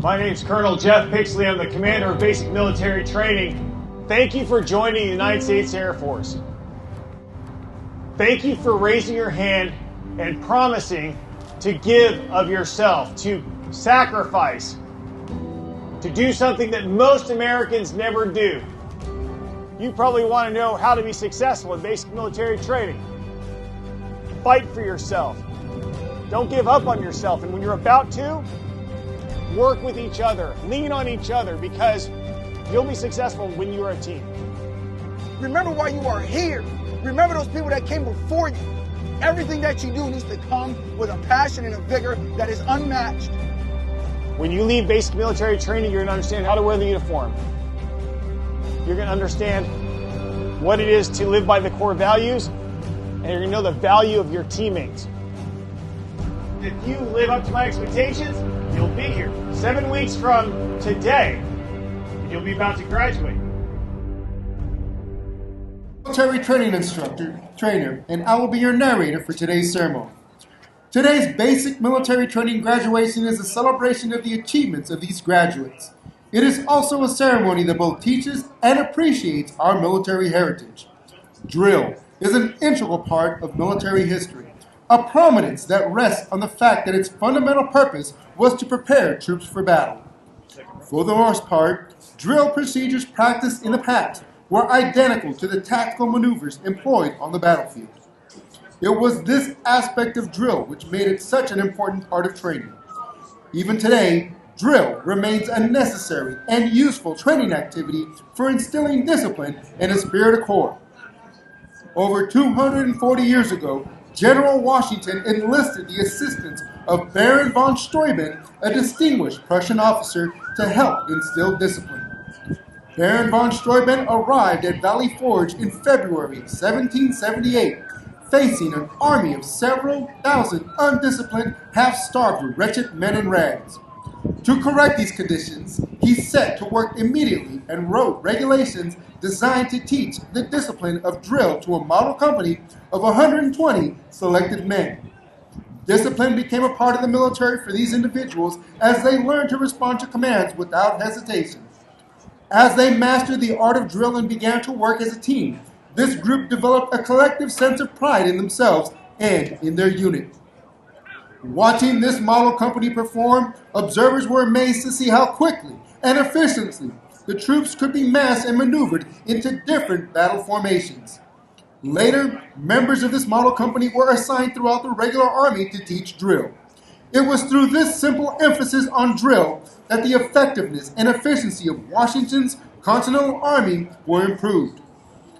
My name's Colonel Jeff Pixley. I'm the commander of basic military training. Thank you for joining the United States Air Force. Thank you for raising your hand and promising to give of yourself, to sacrifice, to do something that most Americans never do. You probably want to know how to be successful in basic military training. Fight for yourself. Don't give up on yourself. And when you're about to, work with each other, lean on each other, because you'll be successful when you're a team. Remember why you are here. Remember those people that came before you. Everything that you do needs to come with a passion and a vigor that is unmatched. When you leave basic military training, you're going to understand how to wear the uniform. You're going to understand what it is to live by the core values, and you're going to know the value of your teammates. If you live up to my expectations, you'll be here 7 weeks from today, and you'll be about to graduate. Military training instructor, trainer, and I will be your narrator for today's ceremony. Today's basic military training graduation is a celebration of the achievements of these graduates. It is also a ceremony that both teaches and appreciates our military heritage. Drill is an integral part of military history, a prominence that rests on the fact that its fundamental purpose was to prepare troops for battle. For the most part, drill procedures practiced in the past were identical to the tactical maneuvers employed on the battlefield. It was this aspect of drill which made it such an important part of training. Even today, drill remains a necessary and useful training activity for instilling discipline and a spirit of corps. Over 240 years ago, General Washington enlisted the assistance of Baron von Steuben, a distinguished Prussian officer, to help instill discipline. Baron von Steuben arrived at Valley Forge in February 1778, facing an army of several thousand undisciplined, half-starved, wretched men in rags. To correct these conditions, he set to work immediately and wrote regulations designed to teach the discipline of drill to a model company of 120 selected men. Discipline became a part of the military for these individuals as they learned to respond to commands without hesitation. As they mastered the art of drill and began to work as a team, this group developed a collective sense of pride in themselves and in their unit. Watching this model company perform, observers were amazed to see how quickly and efficiently the troops could be massed and maneuvered into different battle formations. Later, members of this model company were assigned throughout the regular army to teach drill. It was through this simple emphasis on drill that the effectiveness and efficiency of Washington's Continental Army were improved.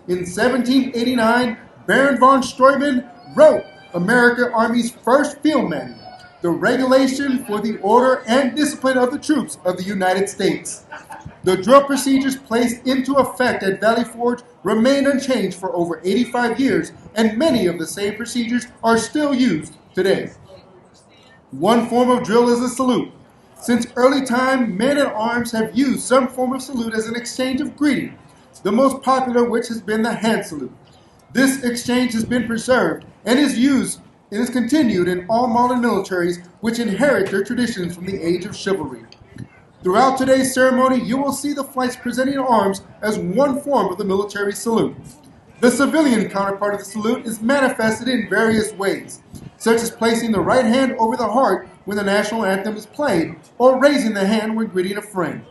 In 1789, Baron von Steuben wrote American Army's first field manual, the regulation for the order and discipline of the troops of the United States. The drill procedures placed into effect at Valley Forge remained unchanged for over 85 years, and many of the same procedures are still used today. One form of drill is a salute. Since early time, men at arms have used some form of salute as an exchange of greeting, the most popular which has been the hand salute. This exchange has been preserved and is continued in all modern militaries which inherit their traditions from the age of chivalry. Throughout today's ceremony, you will see the flights presenting arms as one form of the military salute. The civilian counterpart of the salute is manifested in various ways, such as placing the right hand over the heart when the national anthem is played, or raising the hand when greeting a friend.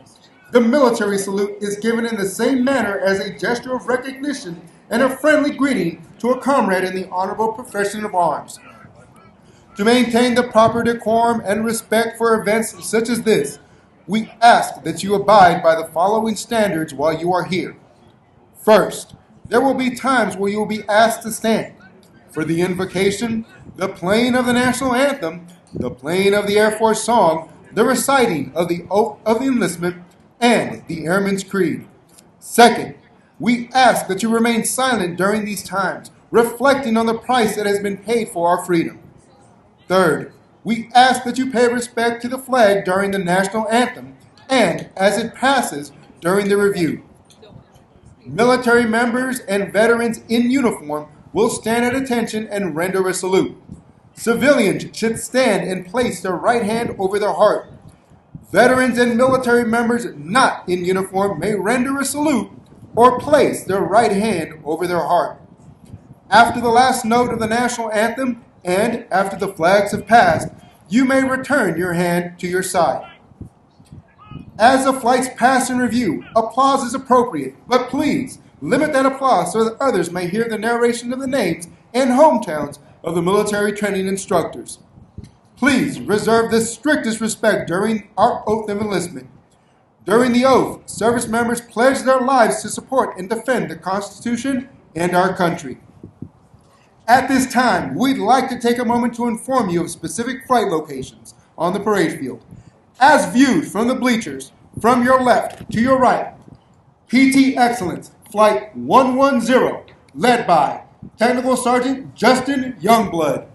The military salute is given in the same manner as a gesture of recognition and a friendly greeting to a comrade in the honorable profession of arms. To maintain the proper decorum and respect for events such as this, we ask that you abide by the following standards while you are here. First, there will be times where you will be asked to stand. For the invocation, the playing of the national anthem, the playing of the Air Force song, the reciting of the oath of enlistment, and the Airman's Creed. Second, we ask that you remain silent during these times, reflecting on the price that has been paid for our freedom. Third, we ask that you pay respect to the flag during the national anthem and as it passes during the review. Military members and veterans in uniform will stand at attention and render a salute. Civilians should stand and place their right hand over their heart. Veterans and military members not in uniform may render a salute or place their right hand over their heart. After the last note of the national anthem and after the flags have passed, you may return your hand to your side. As the flights pass in review, applause is appropriate, but please limit that applause so that others may hear the narration of the names and hometowns of the military training instructors. Please reserve the strictest respect during our oath of enlistment. During the oath, service members pledge their lives to support and defend the Constitution and our country. At this time, we'd like to take a moment to inform you of specific flight locations on the parade field. As viewed from the bleachers, from your left to your right, PT Excellence Flight 110, led by Technical Sergeant Justin Youngblood.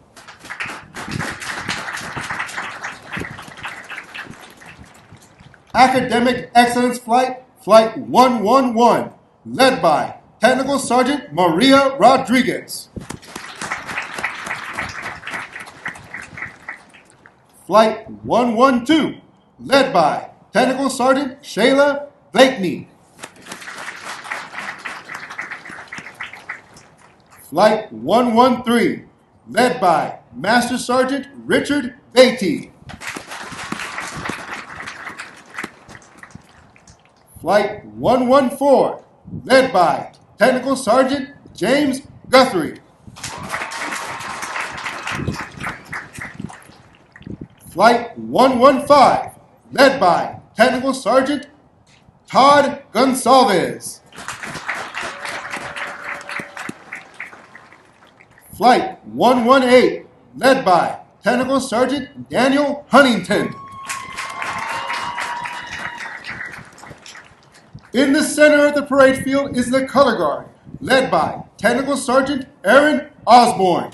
Academic Excellence Flight 111, led by Technical Sergeant Maria Rodriguez. Flight 112, led by Technical Sergeant Shayla Blakeney. Flight 113, led by Master Sergeant Richard Beatty. Flight 114, led by Technical Sergeant James Guthrie. Flight 115, led by Technical Sergeant Todd Gonsalves. Flight 118, led by Technical Sergeant Daniel Huntington. In the center of the parade field is the color guard, led by Technical Sergeant Aaron Osborne.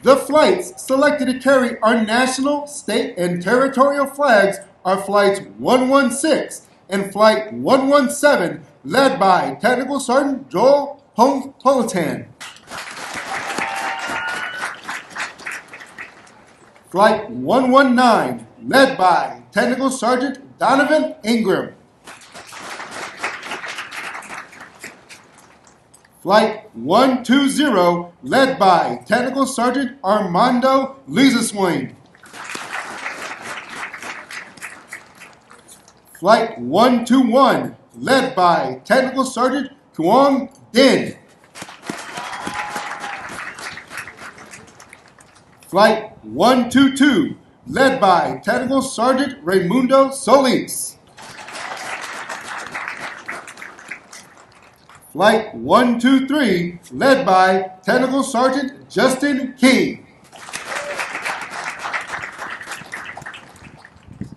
The flights selected to carry our national, state, and territorial flags are Flights 116 and Flight 117, led by Technical Sergeant Joel Politan. Flight 119, led by Technical Sergeant Donovan Ingram. Flight 120, led by Technical Sergeant Armando Lizaswain. Flight 121, led by Technical Sergeant Kuong Din. Flight 122, led by Technical Sergeant Raimundo Solis. Flight 123, led by Technical Sergeant Justin King.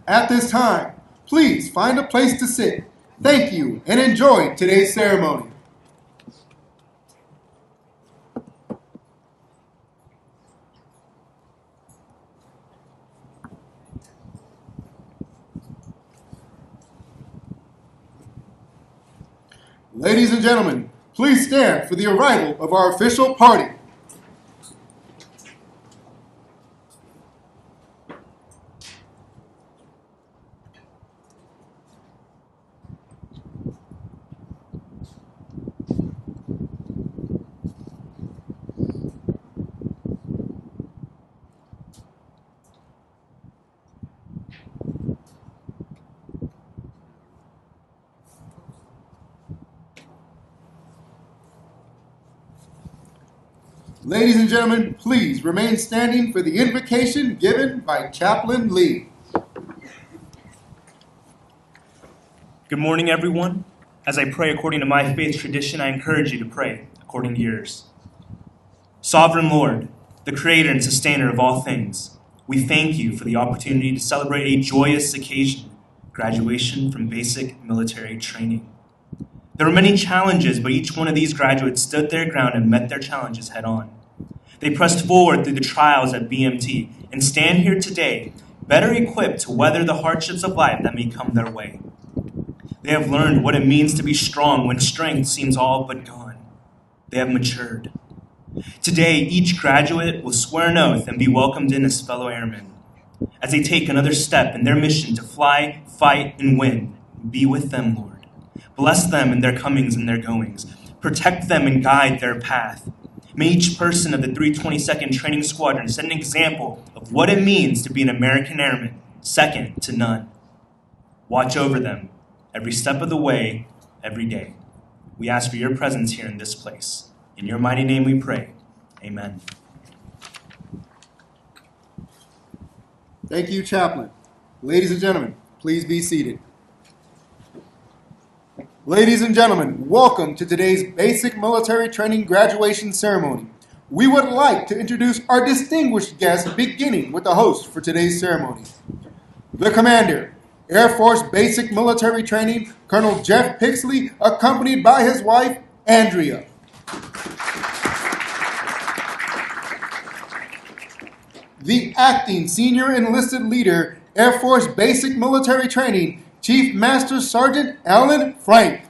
At this time, please find a place to sit. Thank you and enjoy today's ceremony. Ladies and gentlemen, please stand for the arrival of our official party. Ladies and gentlemen, please remain standing for the invocation given by Chaplain Lee. Good morning, everyone. As I pray according to my faith tradition, I encourage you to pray according to yours. Sovereign Lord, the creator and sustainer of all things, we thank you for the opportunity to celebrate a joyous occasion, graduation from basic military training. There were many challenges, but each one of these graduates stood their ground and met their challenges head on. They pressed forward through the trials at BMT and stand here today better equipped to weather the hardships of life that may come their way. They have learned what it means to be strong when strength seems all but gone. They have matured. Today, each graduate will swear an oath and be welcomed in as fellow airmen as they take another step in their mission to fly, fight, and win. Be with them, Lord. Bless them in their comings and their goings. Protect them and guide their path. May each person of the 322nd Training Squadron set an example of what it means to be an American airman, second to none. Watch over them every step of the way, every day. We ask for your presence here in this place. In your mighty name we pray. Amen. Thank you, Chaplain. Ladies and gentlemen, please be seated. Ladies and gentlemen, welcome to today's Basic Military Training Graduation Ceremony. We would like to introduce our distinguished guests, beginning with the host for today's ceremony. The Commander, Air Force Basic Military Training, Colonel Jeff Pixley, accompanied by his wife, Andrea. The Acting Senior Enlisted Leader, Air Force Basic Military Training, Chief Master Sergeant Alan Frank.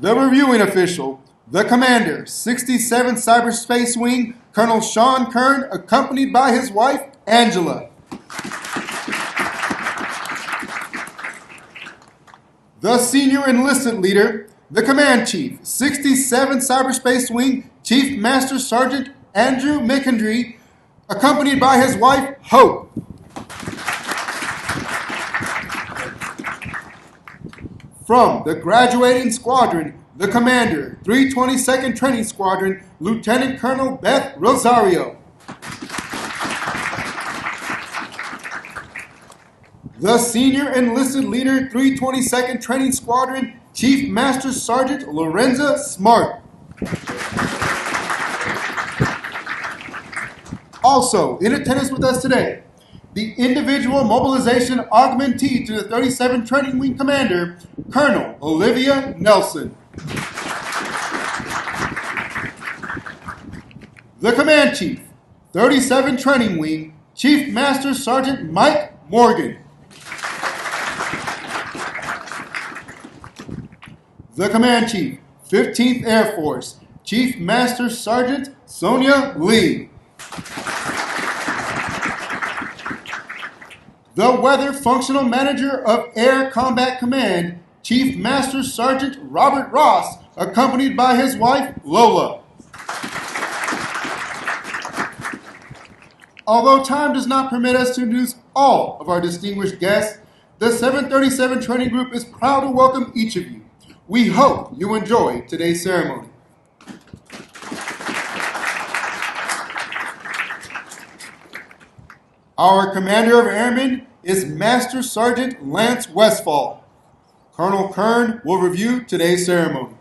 The Reviewing Official, the Commander, 67th Cyberspace Wing, Colonel Sean Kern, accompanied by his wife, Angela. The Senior Enlisted Leader, the Command Chief, 67th Cyberspace Wing, Chief Master Sergeant Andrew McKendry, accompanied by his wife, Hope. From the Graduating Squadron, the Commander, 322nd Training Squadron, Lieutenant Colonel Beth Rosario. The Senior Enlisted Leader, 322nd Training Squadron, Chief Master Sergeant Larenza Smartt. Also, in attendance with us today, the Individual Mobilization Augmentee to the 37th Training Wing Commander, Colonel Olivia Nelson. The Command Chief, 37th Training Wing, Chief Master Sergeant Mike Morgan. The Command Chief, 15th Air Force, Chief Master Sergeant Sonia Lee. The Weather Functional Manager of Air Combat Command, Chief Master Sergeant Robert Ross, accompanied by his wife, Lola. Although time does not permit us to introduce all of our distinguished guests, the 737 Training Group is proud to welcome each of you. We hope you enjoy today's ceremony. Our Commander of Airmen is Master Sergeant Lance Westfall. Colonel Kern will review today's ceremony.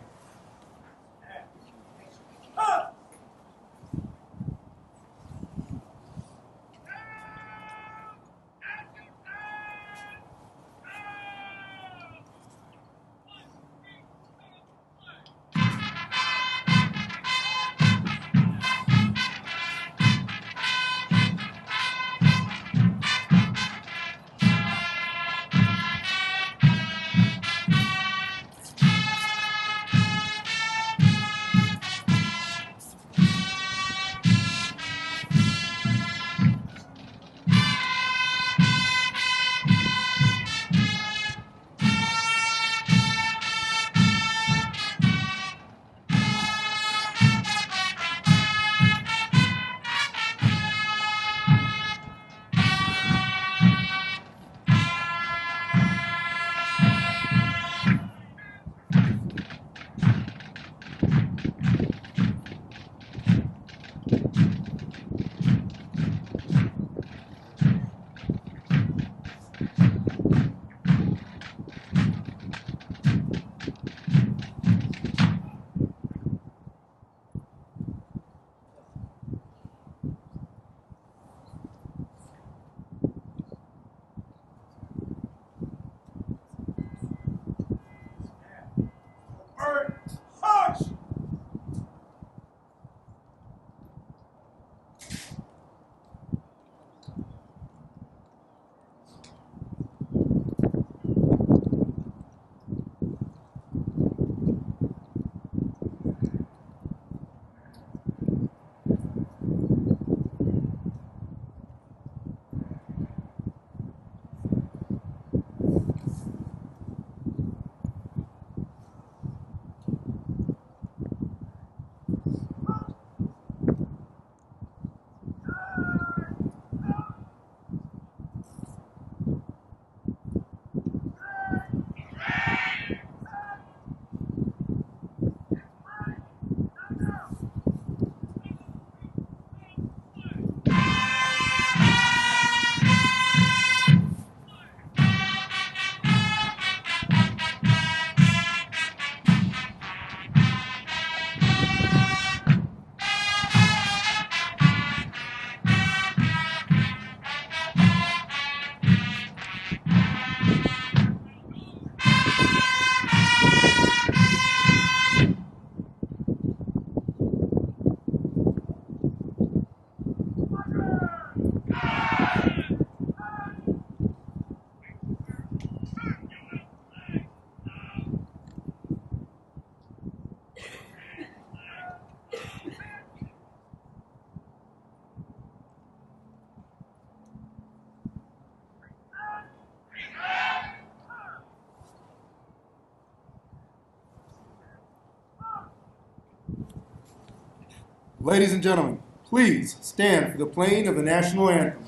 Ladies and gentlemen, please stand for the playing of the national anthem.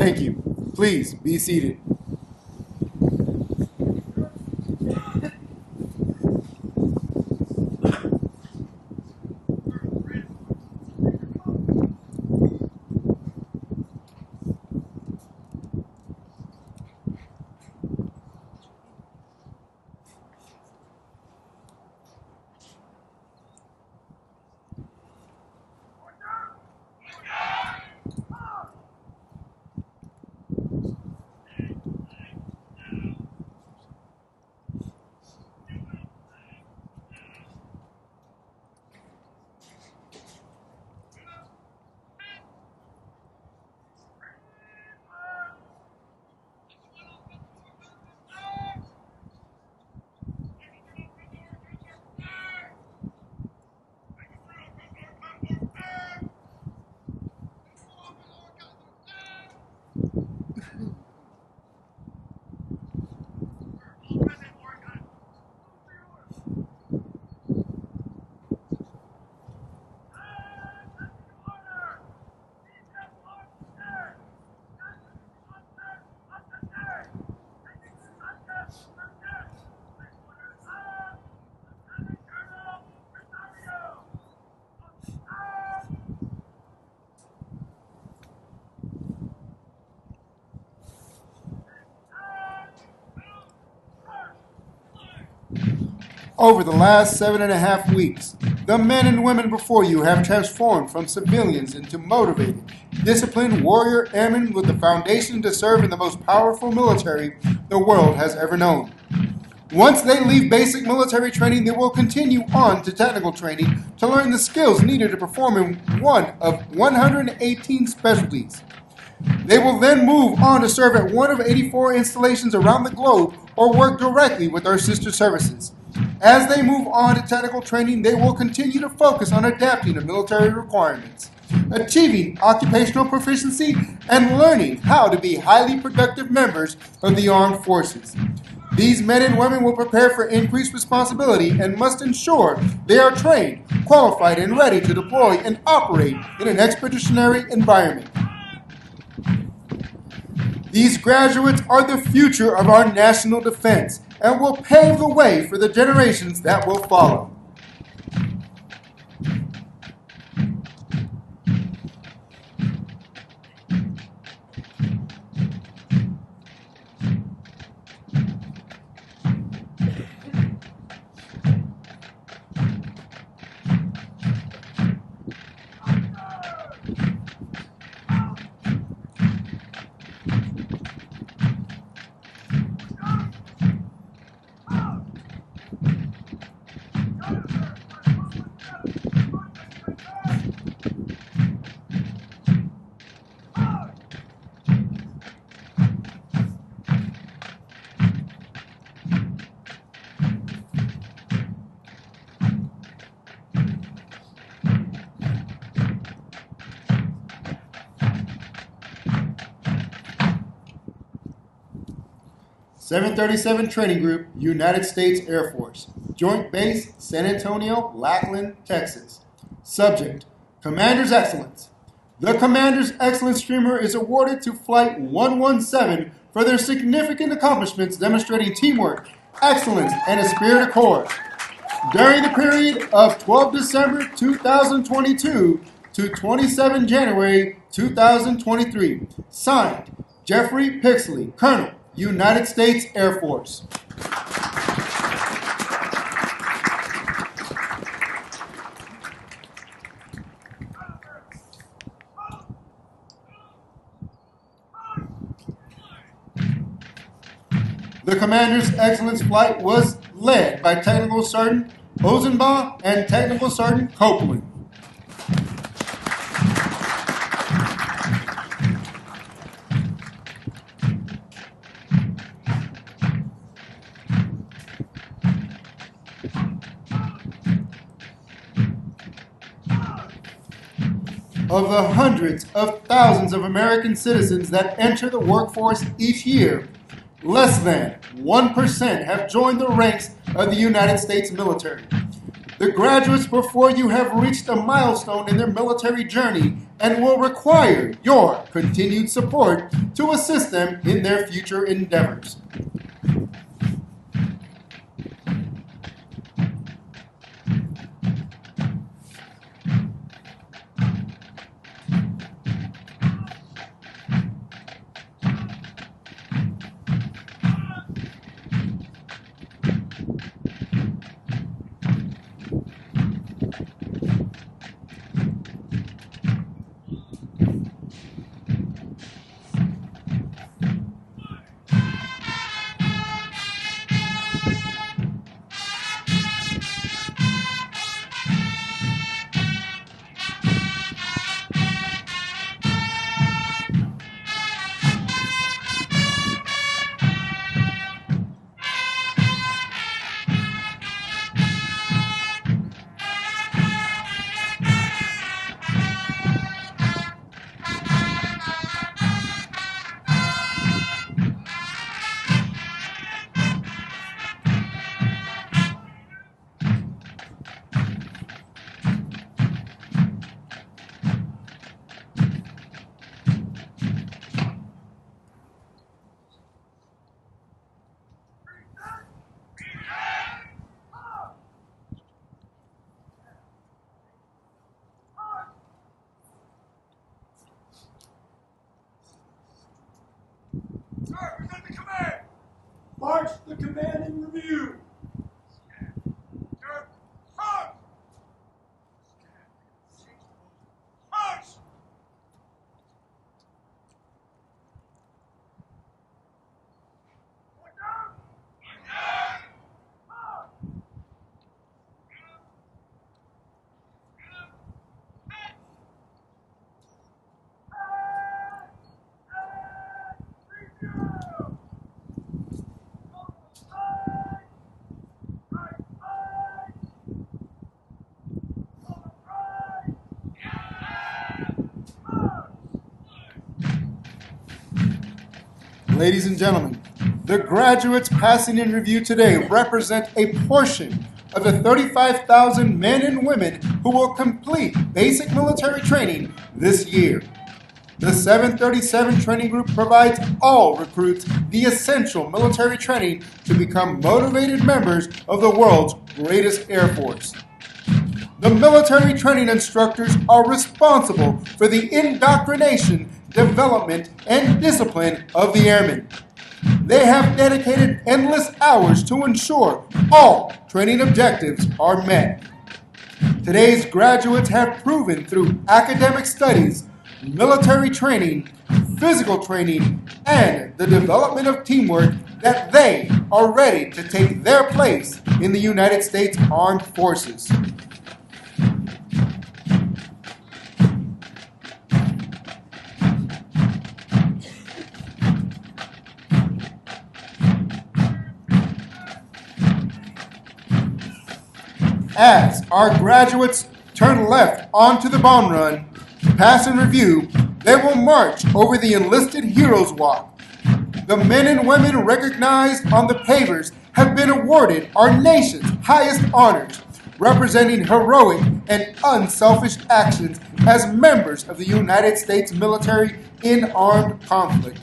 Thank you. Please be seated. Over the last 7.5 weeks, the men and women before you have transformed from civilians into motivated, disciplined warrior airmen with the foundation to serve in the most powerful military the world has ever known. Once they leave basic military training, they will continue on to technical training to learn the skills needed to perform in one of 118 specialties. They will then move on to serve at one of 84 installations around the globe or work directly with our sister services. As they move on to technical training, they will continue to focus on adapting to military requirements, achieving occupational proficiency, and learning how to be highly productive members of the armed forces. These men and women will prepare for increased responsibility and must ensure they are trained, qualified, and ready to deploy and operate in an expeditionary environment. These graduates are the future of our national defense and will pave the way for the generations that will follow. .737 Training Group, United States Air Force. Joint Base, San Antonio-Lackland, Texas. Subject, Commander's Excellence. The Commander's Excellence Streamer is awarded to Flight 117 for their significant accomplishments demonstrating teamwork, excellence, and a spirit of corps during the period of 12 December 2022 to 27 January 2023. Signed, Jeffrey Pixley, Colonel, United States Air Force. The Commander's Excellence Flight was led by Technical Sergeant Ozenbaugh and Technical Sergeant Copeland. Of the hundreds of thousands of American citizens that enter the workforce each year, less than 1% have joined the ranks of the United States military. The graduates before you have reached a milestone in their military journey and will require your continued support to assist them in their future endeavors. Sir, present the command! March the command in review! Sir, march! March! Ladies and gentlemen, the graduates passing in review today represent a portion of the 35,000 men and women who will complete basic military training this year. The 737 Training Group provides all recruits the essential military training to become motivated members of the world's greatest Air Force. The military training instructors are responsible for the indoctrination, development, and discipline of the airmen. They have dedicated endless hours to ensure all training objectives are met. Today's graduates have proven through academic studies, military training, physical training, and the development of teamwork that they are ready to take their place in the United States Armed Forces. As our graduates turn left onto the bomb run, pass and review, they will march over the Enlisted Heroes Walk. The men and women recognized on the pavers have been awarded our nation's highest honors, representing heroic and unselfish actions as members of the United States military in armed conflict.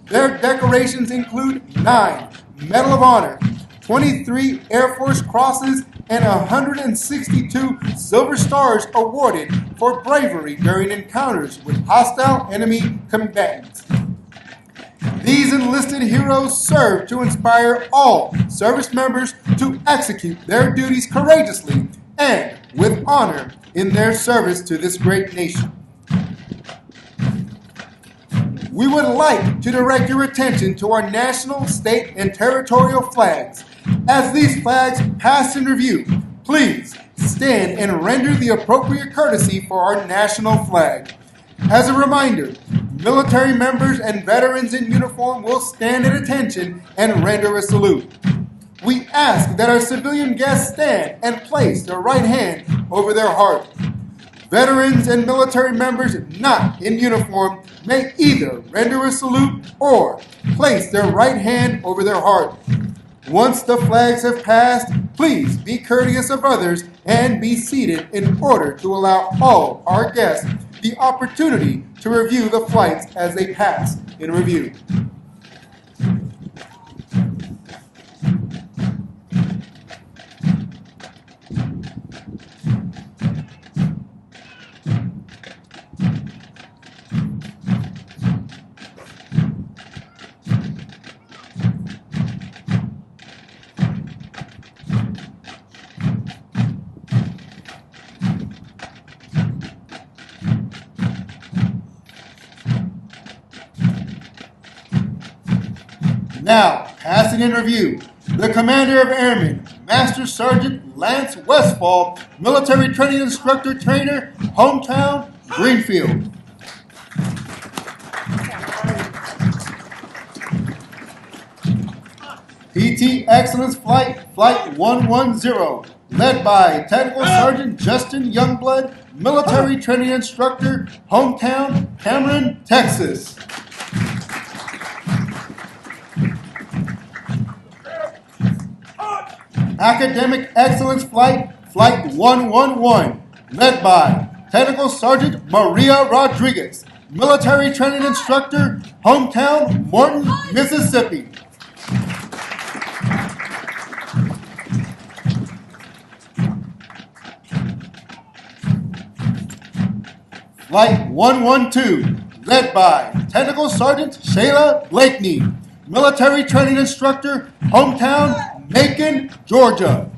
Their decorations include 9 Medal of Honor, 23 Air Force Crosses, and 162 Silver Stars awarded for bravery during encounters with hostile enemy combatants. These enlisted heroes serve to inspire all service members to execute their duties courageously and with honor in their service to this great nation. We would like to direct your attention to our national, state, and territorial flags. As these flags pass in review, please stand and render the appropriate courtesy for our national flag. As a reminder, military members and veterans in uniform will stand at attention and render a salute. We ask that our civilian guests stand and place their right hand over their heart. Veterans and military members not in uniform may either render a salute or place their right hand over their heart. Once the flags have passed, please be courteous of others and be seated in order to allow all our guests the opportunity to review the flights as they pass in review. Now, passing in review, the Commander of Airmen, Master Sergeant Lance Westfall, Military Training Instructor Trainer, Hometown, Greenfield. PT Excellence Flight, Flight 110, led by Technical Sergeant Justin Youngblood, Military Training Instructor, Hometown, Cameron, Texas. Academic Excellence Flight, Flight 111, led by Technical Sergeant Maria Rodriguez, Military Training Instructor, Hometown, Morton, Mississippi. Flight 112, led by Technical Sergeant Shayla Blakeney, Military Training Instructor, Hometown, Macon, Georgia.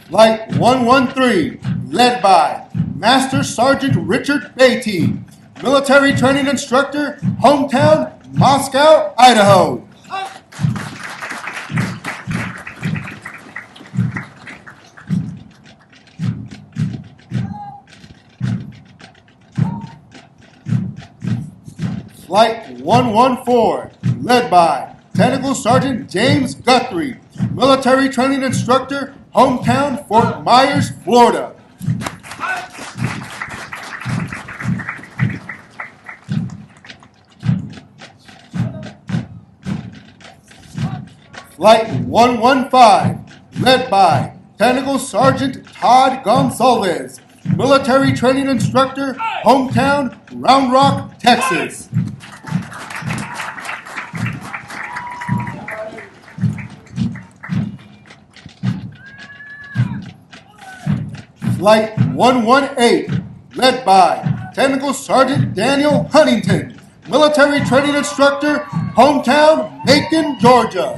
Flight 113, led by Master Sergeant Richard Beatty, Military Training Instructor, Hometown, Moscow, Idaho. Flight 114, led by Technical Sergeant James Guthrie, Military Training Instructor, Hometown, Fort Myers, Florida. Flight 115, led by Technical Sergeant Todd Gonzalez, Military Training Instructor, Hometown, Round Rock, Texas. Flight 118, led by Technical Sergeant Daniel Huntington, Military Training Instructor, Hometown, Macon, Georgia.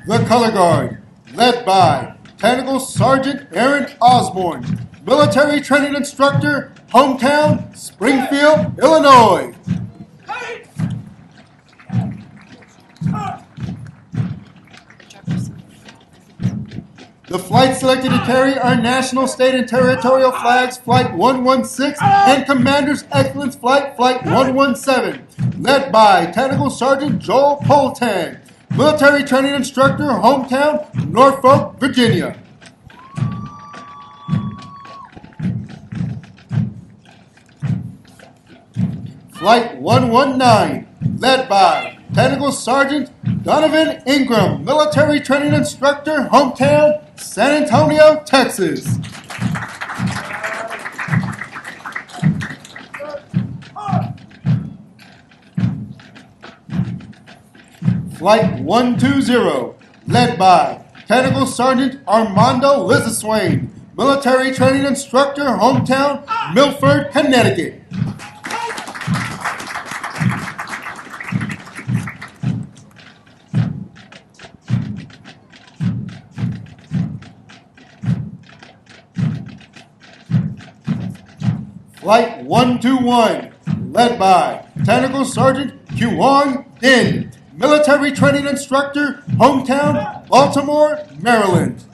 The Color Guard, led by Technical Sergeant Aaron Osborne, Military Training Instructor, Hometown, Springfield, Illinois. The flight selected to carry our national, state, and territorial flags, Flight 116, and Commander's Excellence Flight, Flight 117, led by Technical Sergeant Joel Poltan, military training instructor, hometown, Norfolk, Virginia. Flight 119, led by Technical Sergeant Donovan Ingram, military training instructor, hometown, San Antonio, Texas. Flight 120, led by Technical Sergeant Armando Lizaswain, military training instructor, hometown, Milford, Connecticut. Flight 121, led by Technical Sergeant Kwong Din, military training instructor, hometown, Baltimore, Maryland.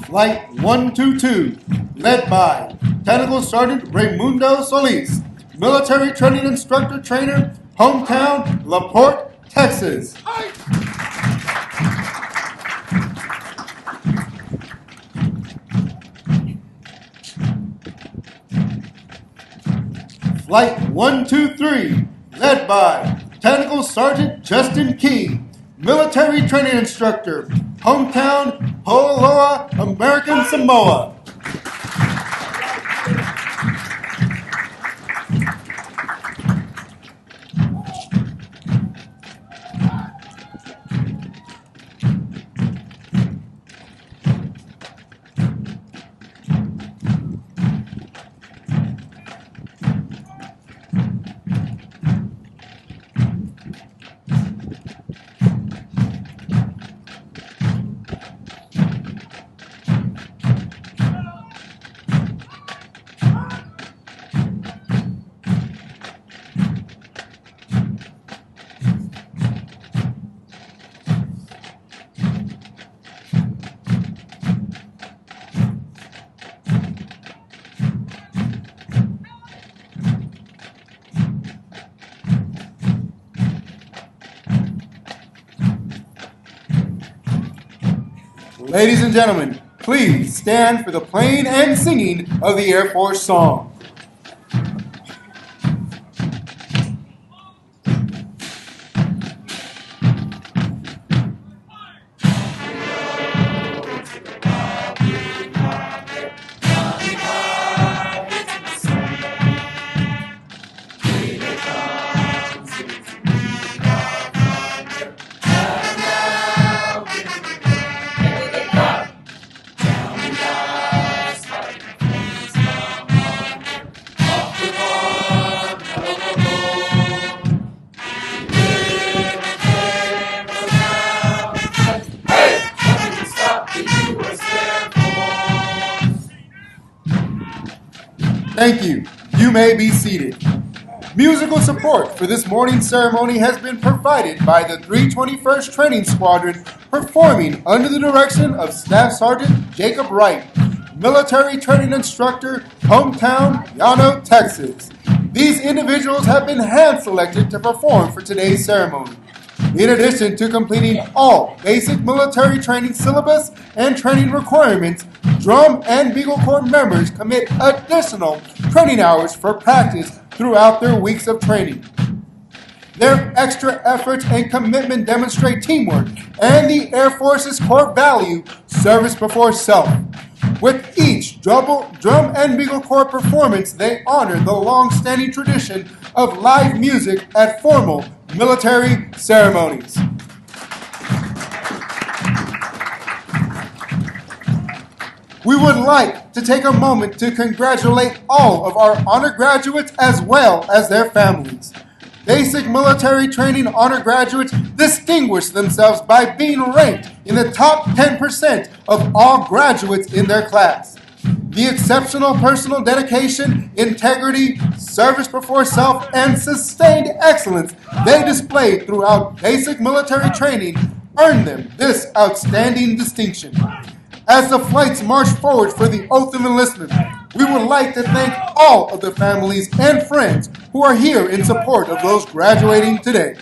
Flight 122, led by Technical Sergeant Raimundo Solis, military training instructor trainer, hometown, LaPorte, Texas. Flight 123, led by Technical Sergeant Justin Key, military training instructor, hometown, Poloa, American Samoa. Ladies and gentlemen, please stand for the playing and singing of the Air Force song. Thank you. You may be seated. Musical support for this morning's ceremony has been provided by the 321st Training Squadron, performing under the direction of Staff Sergeant Jacob Wright, military training instructor, hometown, Llano, Texas. These individuals have been hand-selected to perform for today's ceremony. In addition to completing all basic military training syllabus and training requirements, Drum and Beagle Corps members commit additional training hours for practice throughout their weeks of training. Their extra efforts and commitment demonstrate teamwork and the Air Force's core value, service before self. With each Drum and Beagle Corps performance, they honor the long-standing tradition of live music at formal military ceremonies. We would like to take a moment to congratulate all of our honor graduates as well as their families. Basic military training honor graduates distinguish themselves by being ranked in the top 10% of all graduates in their class. The exceptional personal dedication, integrity, service before self, and sustained excellence they displayed throughout basic military training earned them this outstanding distinction. As the flights march forward for the oath of enlistment, we would like to thank all of the families and friends who are here in support of those graduating today.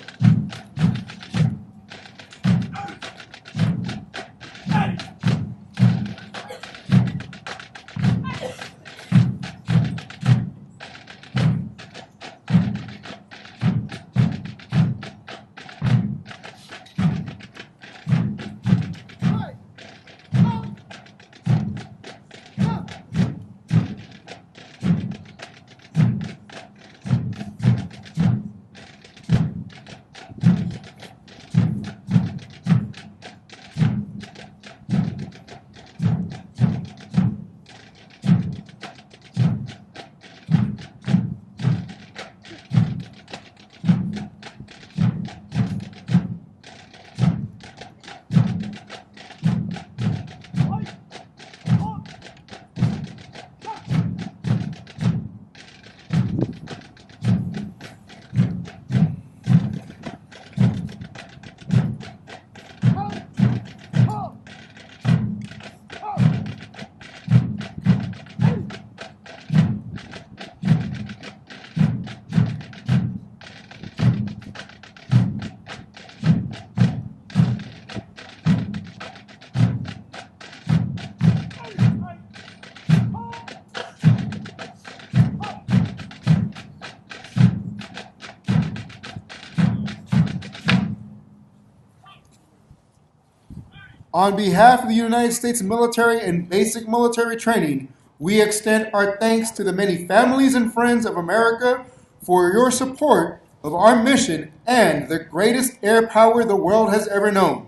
On behalf of the United States military and basic military training, we extend our thanks to the many families and friends of America for your support of our mission and the greatest air power the world has ever known.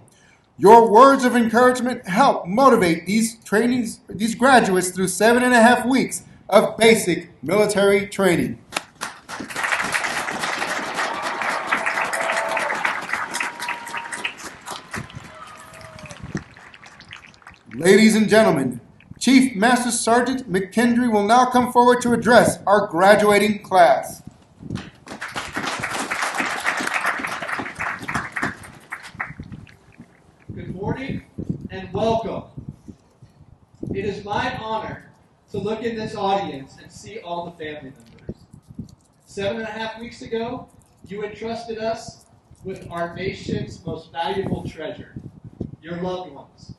Your words of encouragement help motivate these graduates through 7.5 weeks of basic military training. Ladies and gentlemen, Chief Master Sergeant McKendry will now come forward to address our graduating class. Good morning and welcome. It is my honor to look in this audience and see all the family members. 7.5 weeks ago, you entrusted us with our nation's most valuable treasure, your loved ones.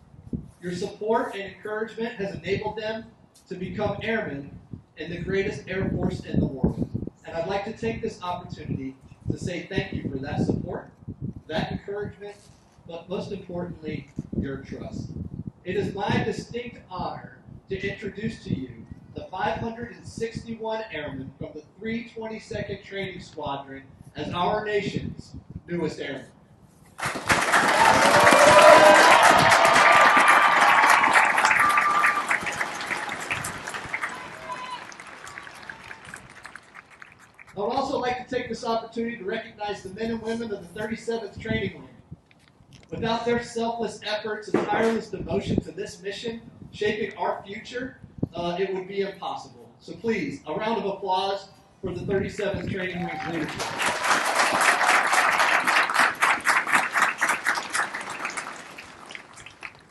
Your support and encouragement has enabled them to become airmen in the greatest Air Force in the world. And I'd like to take this opportunity to say thank you for that support, that encouragement, but most importantly, your trust. It is my distinct honor to introduce to you the 561 airmen from the 322nd Training Squadron as our nation's newest airmen. I would also like to take this opportunity to recognize the men and women of the 37th Training Wing. Without their selfless efforts and tireless devotion to this mission, shaping our future, it would be impossible. So please, a round of applause for the 37th Training Wing's leadership.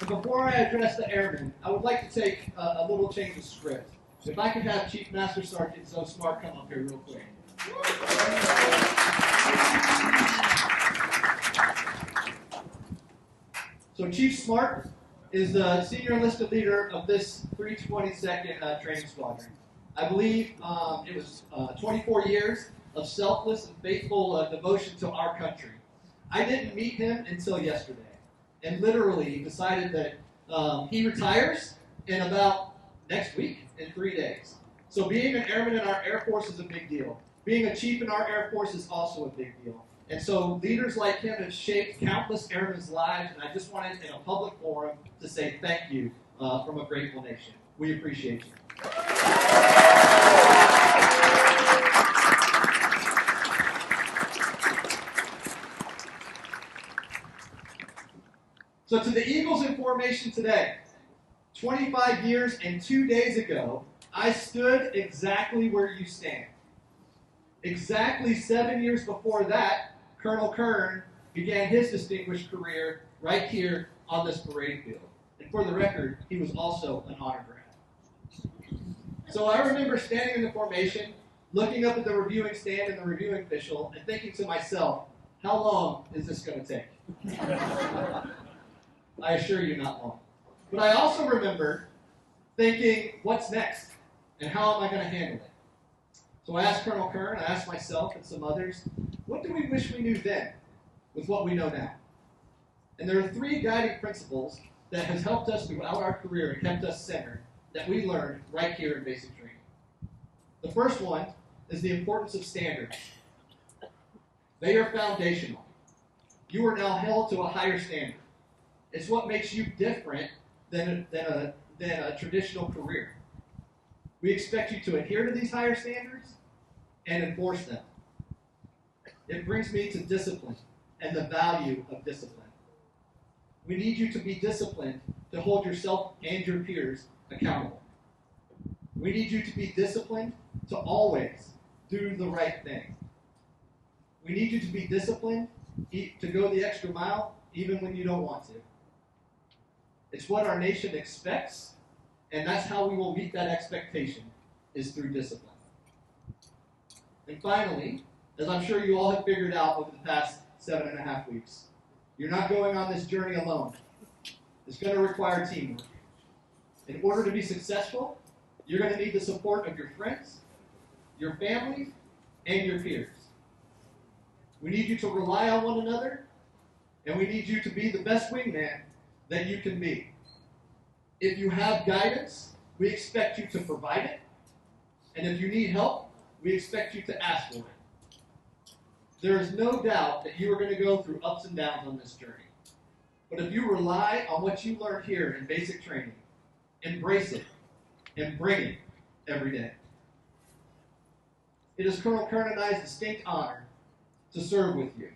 And before I address the airmen, I would like to take a little change of script. If I could have Chief Master Sergeant Smartt come up here real quick. So Chief Smartt is the senior enlisted leader of this 322nd Training Squadron. I believe it was 24 years of selfless and faithful devotion to our country. I didn't meet him until yesterday, and literally decided that he retires in about next week, in 3 days. So being an airman in our Air Force is a big deal. Being a chief in our Air Force is also a big deal. And so leaders like him have shaped countless airmen's lives, and I just wanted in a public forum to say thank you from a grateful nation. We appreciate you. So to the Eagles in formation today, 25 years and 2 days ago, I stood exactly where you stand. Exactly 7 years before that, Colonel Kern began his distinguished career right here on this parade field. And for the record, he was also an honor grad. So I remember standing in the formation, looking up at the reviewing stand and the reviewing official, and thinking to myself, how long is this going to take? I assure you, not long. But I also remember thinking, what's next? And how am I going to handle it? So I asked Colonel Kern, I asked myself and some others, what do we wish we knew then with what we know now? And there are 3 guiding principles that has helped us throughout our career and kept us centered that we learned right here in basic training. The first one is the importance of standards. They are foundational. You are now held to a higher standard. It's what makes you different than a traditional career. We expect you to adhere to these higher standards and enforce them. It brings me to discipline and the value of discipline. We need you to be disciplined to hold yourself and your peers accountable. We need you to be disciplined to always do the right thing. We need you to be disciplined to go the extra mile even when you don't want to. It's what our nation expects, and that's how we will meet that expectation, is through discipline. And finally, as I'm sure you all have figured out over the past 7.5 weeks, you're not going on this journey alone. It's going to require teamwork. In order to be successful, you're going to need the support of your friends, your families, and your peers. We need you to rely on one another, and we need you to be the best wingman that you can be. If you have guidance, we expect you to provide it, and if you need help, we expect you to ask for it. There is no doubt that you are going to go through ups and downs on this journey. But if you rely on what you learned here in basic training, embrace it and bring it every day. It is Colonel Kern and I's distinct honor to serve with you.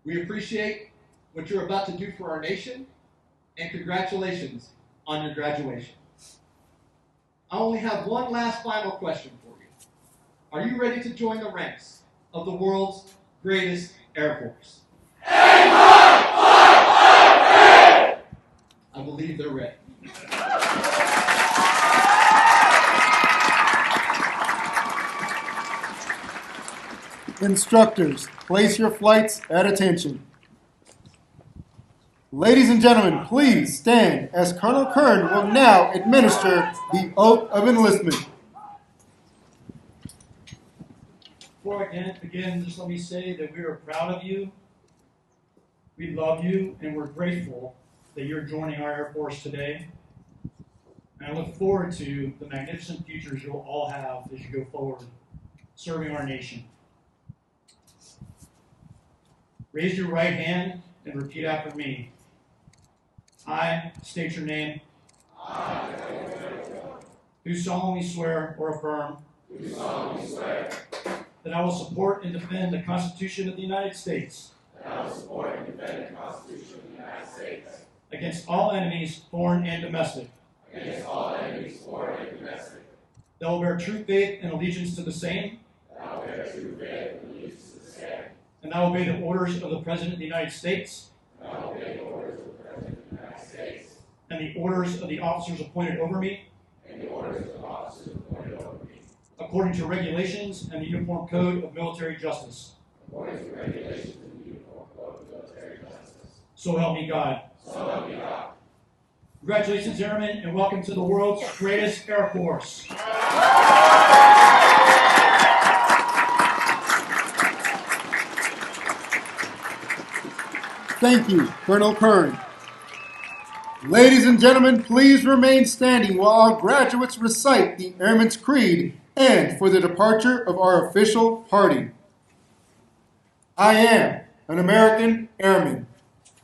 We appreciate what you're about to do for our nation, and congratulations on your graduation. I only have one last final question for you. Are you ready to join the ranks of the world's greatest Air Force? I believe they're ready. Instructors, place your flights at attention. Ladies and gentlemen, please stand as Colonel Kern will now administer the oath of enlistment. Before I begin, just let me say that we are proud of you, we love you, and we're grateful that you're joining our Air Force today. And I look forward to the magnificent futures you'll all have as you go forward, serving our nation. Raise your right hand and repeat after me. I state your name. I Do solemnly swear or affirm do solemnly swear that I will support and defend the Constitution of the United States that I will support and defend the Constitution of the United States against all enemies, foreign and domestic. against all enemies, foreign and domestic, That I will bear true faith and allegiance to the same, that I will bear true faith and allegiance to the same, and I will obey the orders of the President of the United States and I will obey the orders of the President of the United States and the orders of the officers appointed over me, and the orders of the officers appointed over me, according to regulations and the Uniform Code of Military Justice. according to regulations and the Uniform Code of Military Justice. So help me God. So help me God. Congratulations, Airmen, and welcome to the world's greatest Air Force. Thank you, Colonel Kern. Ladies and gentlemen, please remain standing while our graduates recite the Airman's Creed and for the departure of our official party. I am an American Airman.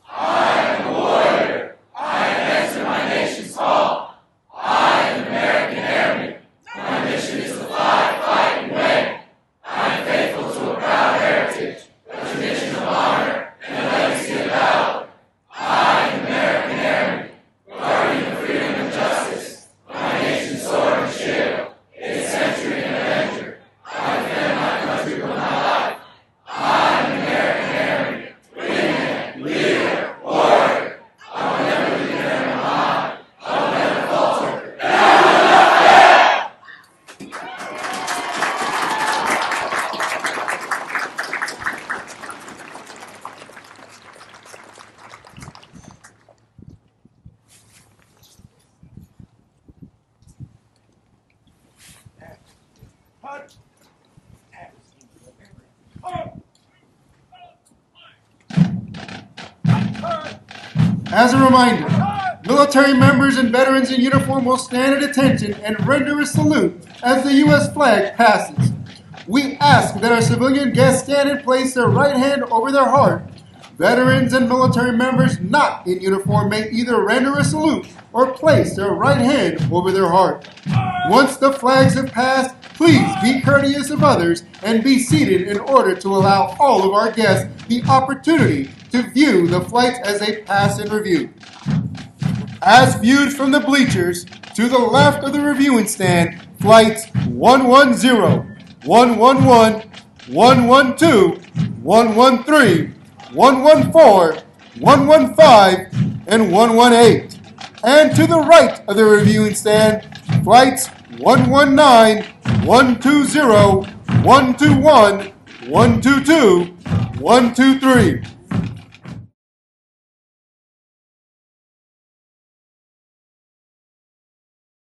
I am a warrior. I have answered my nation's call. I am an American Airman. My mission is to fly, fight, and win. I am faithful to a proud heritage, a tradition of honor, and a legacy of valor. I am an American Airman, guardian of freedom and justice, my nation's sword and shield, its century and As a reminder, military members and veterans in uniform will stand at attention and render a salute as the U.S. flag passes. We ask that our civilian guests stand and place their right hand over their heart. Veterans and military members not in uniform may either render a salute or place their right hand over their heart. Once the flags have passed, please be courteous of others and be seated in order to allow all of our guests the opportunity to view the flights as they pass in review. As viewed from the bleachers, to the left of the reviewing stand, flights 110, 111, 112, 113, 114, 115, and 118. And to the right of the reviewing stand, flights 119, 120, 121, 122, 123.